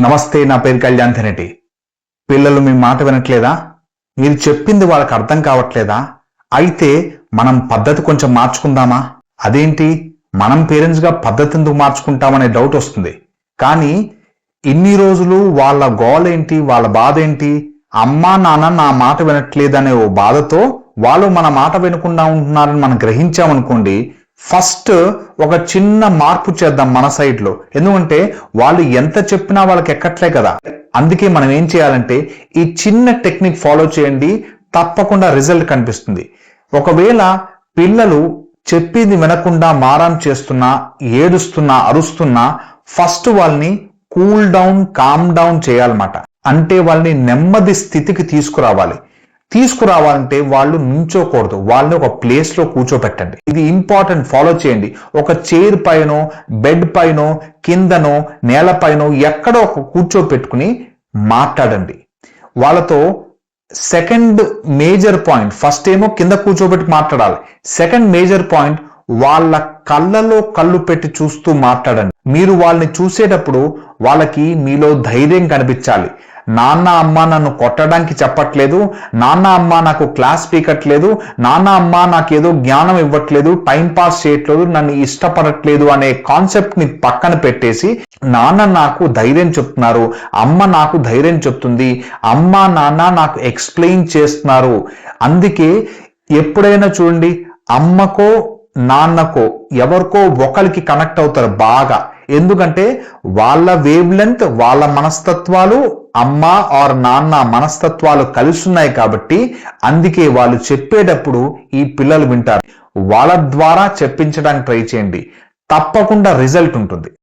నమస్తే, నా పేరు కళ్యాణ్ ధనటి. పిల్లలు మీ మాట వినట్లేదా? మీరు చెప్పింది వాళ్ళకి అర్థం కావట్లేదా? అయితే మనం పద్ధతి కొంచెం మార్చుకుందామా? అదేంటి, మనం పేరెంట్స్గా పద్ధతి ఎందుకు మార్చుకుంటామనే డౌట్ వస్తుంది. కానీ ఇన్ని రోజులు వాళ్ళ గోల్ ఏంటి, వాళ్ళ బాధ ఏంటి? అమ్మా నాన్న నా మాట వినట్లేదనే ఓ బాధతో వాళ్ళు మన మాట వినకుండా ఉంటున్నారని మనం గ్రహించామనుకోండి, ఫస్ట్ ఒక చిన్న మార్పు చేద్దాం మన సైడ్లో. ఎందుకంటే వాళ్ళు ఎంత చెప్పినా వాళ్ళకి ఎక్కట్లే కదా. అందుకే మనం ఏం చేయాలంటే ఈ చిన్న టెక్నిక్ ఫాలో చేయండి, తప్పకుండా రిజల్ట్ కనిపిస్తుంది. ఒకవేళ పిల్లలు చెప్పింది వినకుండా మారం చేస్తున్నా, ఏడుస్తున్నా, అరుస్తున్నా, ఫస్ట్ వాళ్ళని కూల్ డౌన్, కామ్ డౌన్ చేయాలన్నమాట. అంటే వాళ్ళని నెమ్మది స్థితికి తీసుకురావాలంటే వాళ్ళు నుంచోకూడదు, వాళ్ళని ఒక ప్లేస్ లో కూర్చోపెట్టండి. ఇది ఇంపార్టెంట్, ఫాలో చేయండి. ఒక చైర్ పైనో, బెడ్ పైనో, కిందనో, నేలపైనో ఎక్కడో ఒక కూర్చోపెట్టుకుని మాట్లాడండి వాళ్ళతో. సెకండ్ మేజర్ పాయింట్, ఫస్ట్ ఏమో కింద కూర్చోబెట్టి మాట్లాడాలి. సెకండ్ మేజర్ పాయింట్, వాళ్ళ కళ్ళలో కళ్ళు పెట్టి చూస్తూ మాట్లాడండి. మీరు వాళ్ళని చూసేటప్పుడు వాళ్ళకి మీలో ధైర్యం కనిపించాలి. నాన్న అమ్మ నన్ను కొట్టడానికి చెప్పట్లేదు, నాన్న అమ్మ నాకు క్లాస్ పీకట్లేదు, నాన్న అమ్మ నాకేదో జ్ఞానం ఇవ్వట్లేదు, టైం పాస్ చేయట్లేదు, నన్ను ఇష్టపడట్లేదు అనే కాన్సెప్ట్ ని పక్కన పెట్టేసి, నాన్న నాకు ధైర్యం చెప్తున్నారు, అమ్మ నాకు ధైర్యం చెప్తుంది, అమ్మ నాన్న నాకు ఎక్స్ప్లెయిన్ చేస్తున్నారు. అందుకే ఎప్పుడైనా చూడండి, అమ్మకో నాన్నకో ఎవరికో ఒకరికి కనెక్ట్ అవుతారు బాగా. ఎందుకంటే వాళ్ళ వేవ్ లెంత్, వాళ్ళ మనస్తత్వాలు అమ్మ ఆర్ నాన్న మనస్తత్వాలు కలిసి ఉన్నాయి కాబట్టి అందుకే వాళ్ళు చెప్పేటప్పుడు ఈ పిల్లలు వింటారు. వాళ్ళ ద్వారా చెప్పించడానికి ట్రై చేయండి, తప్పకుండా రిజల్ట్ ఉంటుంది.